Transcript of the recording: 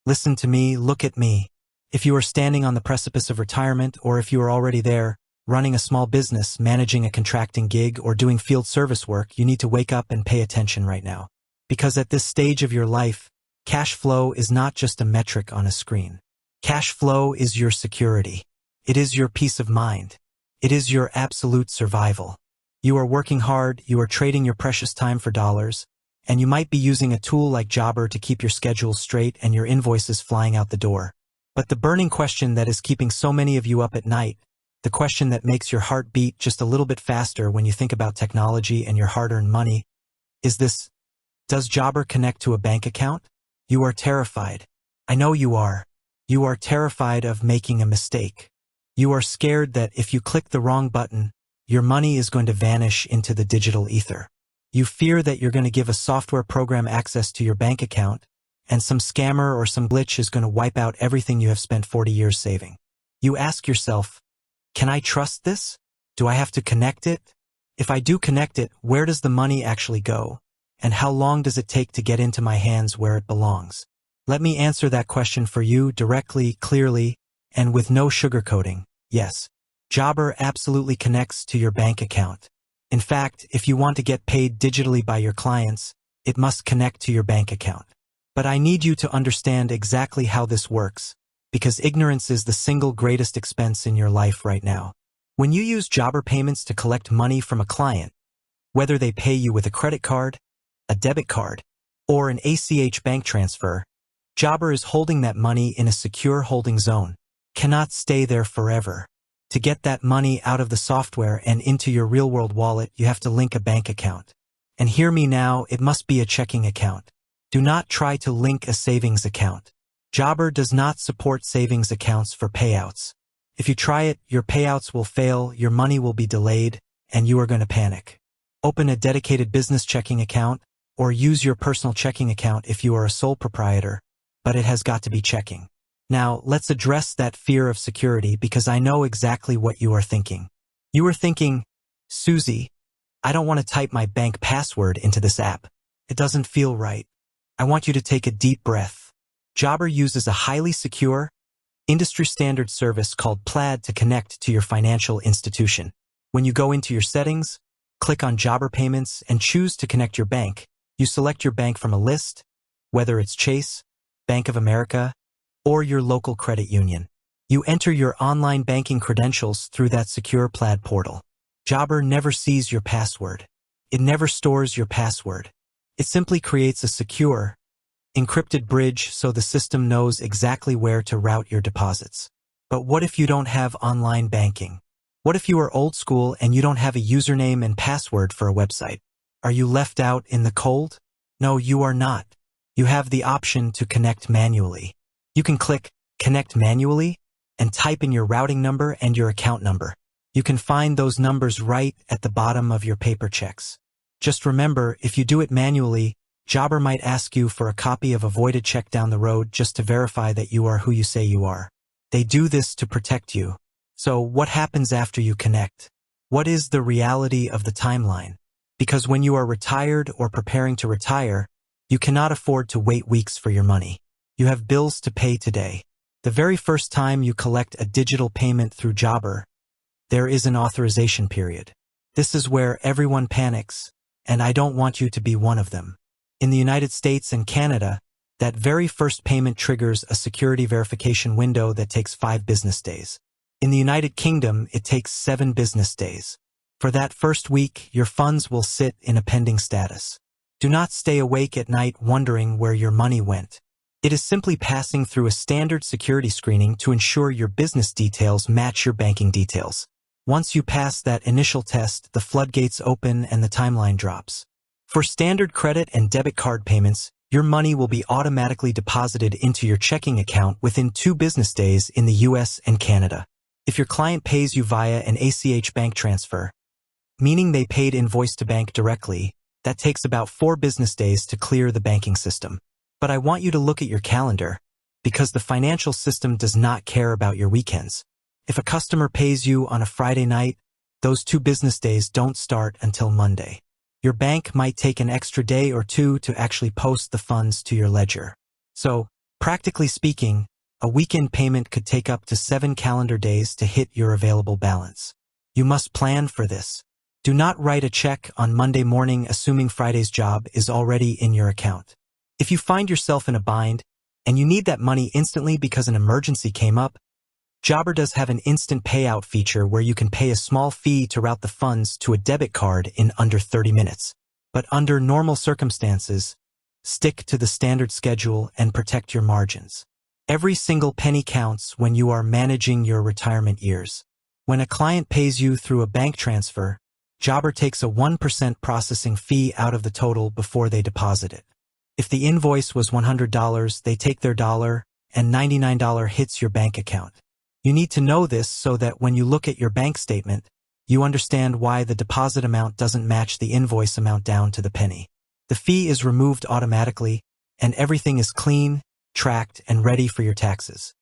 Listen to me, look at me. If you are standing on the precipice of retirement, or if you are already there, running a small business, managing a contracting gig, or doing field service work, you need to wake up and pay attention right now. Because at this stage of your life, cash flow is not just a metric on a screen. Cash flow is your security. It is your peace of mind. It is your absolute survival. You are working hard, you are trading your precious time for dollars, and you might be using a tool like Jobber to keep your schedule straight and your invoices flying out the door. But the burning question that is keeping so many of you up at night, the question that makes your heart beat just a little bit faster when you think about technology and your hard-earned money, is this: does Jobber connect to a bank account? You are terrified. I know you are. You are terrified of making a mistake. You are scared that if you click the wrong button, your money is going to vanish into the digital ether. You fear that you're going to give a software program access to your bank account, and some scammer or some glitch is going to wipe out everything you have spent 40 years saving. You ask yourself, can I trust this? Do I have to connect it? If I do connect it, where does the money actually go? And how long does it take to get into my hands where it belongs? Let me answer that question for you directly, clearly, and with no sugarcoating. Yes, Jobber absolutely connects to your bank account. In fact, if you want to get paid digitally by your clients, it must connect to your bank account. But I need you to understand exactly how this works, because ignorance is the single greatest expense in your life right now. When you use Jobber payments to collect money from a client, whether they pay you with a credit card, a debit card, or an ACH bank transfer, Jobber is holding that money in a secure holding zone. Cannot stay there forever. To get that money out of the software and into your real-world wallet, you have to link a bank account. And hear me now, it must be a checking account. Do not try to link a savings account. Jobber does not support savings accounts for payouts. If you try it, your payouts will fail, your money will be delayed, and you are going to panic. Open a dedicated business checking account, or use your personal checking account if you are a sole proprietor, but it has got to be checking. Now, let's address that fear of security, because I know exactly what you are thinking. You are thinking, Susie, I don't want to type my bank password into this app. It doesn't feel right. I want you to take a deep breath. Jobber uses a highly secure, industry-standard service called Plaid to connect to your financial institution. When you go into your settings, click on Jobber Payments and choose to connect your bank. You select your bank from a list, whether it's Chase, Bank of America, or your local credit union. You enter your online banking credentials through that secure Plaid portal. Jobber never sees your password. It never stores your password. It simply creates a secure, encrypted bridge so the system knows exactly where to route your deposits. But what if you don't have online banking? What if you are old school and you don't have a username and password for a website? Are you left out in the cold? No, you are not. You have the option to connect manually. You can click Connect Manually and type in your routing number and your account number. You can find those numbers right at the bottom of your paper checks. Just remember, if you do it manually, Jobber might ask you for a copy of a voided check down the road just to verify that you are who you say you are. They do this to protect you. So what happens after you connect? What is the reality of the timeline? Because when you are retired or preparing to retire, you cannot afford to wait weeks for your money. You have bills to pay today. The very first time you collect a digital payment through Jobber, there is an authorization period. This is where everyone panics, and I don't want you to be one of them. In the United States and Canada, that very first payment triggers a security verification window that takes 5 business days. In the United Kingdom, it takes 7 business days. For that first week, your funds will sit in a pending status. Do not stay awake at night wondering where your money went. It is simply passing through a standard security screening to ensure your business details match your banking details. Once you pass that initial test, the floodgates open and the timeline drops. For standard credit and debit card payments, your money will be automatically deposited into your checking account within 2 business days in the US and Canada. If your client pays you via an ACH bank transfer, meaning they paid Invoice to bank directly, that takes about 4 business days to clear the banking system. But I want you to look at your calendar, because the financial system does not care about your weekends. If a customer pays you on a Friday night, those 2 business days don't start until Monday. Your bank might take an extra day or 2 to actually post the funds to your ledger. So, Practically speaking, a weekend payment could take up to 7 calendar days to hit your available balance. You must plan for this. Do not write a check on Monday morning assuming Friday's job is already in your account. If you find yourself in a bind and you need that money instantly because an emergency came up, Jobber does have an instant payout feature where you can pay a small fee to route the funds to a debit card in under 30 minutes. But under normal circumstances, stick to the standard schedule and protect your margins. Every single penny counts when you are managing your retirement years. When a client pays you through a bank transfer, Jobber takes a 1% processing fee out of the total before they deposit it. If the invoice was $100, they take their $1 and $99 hits your bank account. You need to know this so that when you look at your bank statement, you understand why the deposit amount doesn't match the invoice amount down to the penny. The fee is removed automatically, and everything is clean, tracked, and ready for your taxes.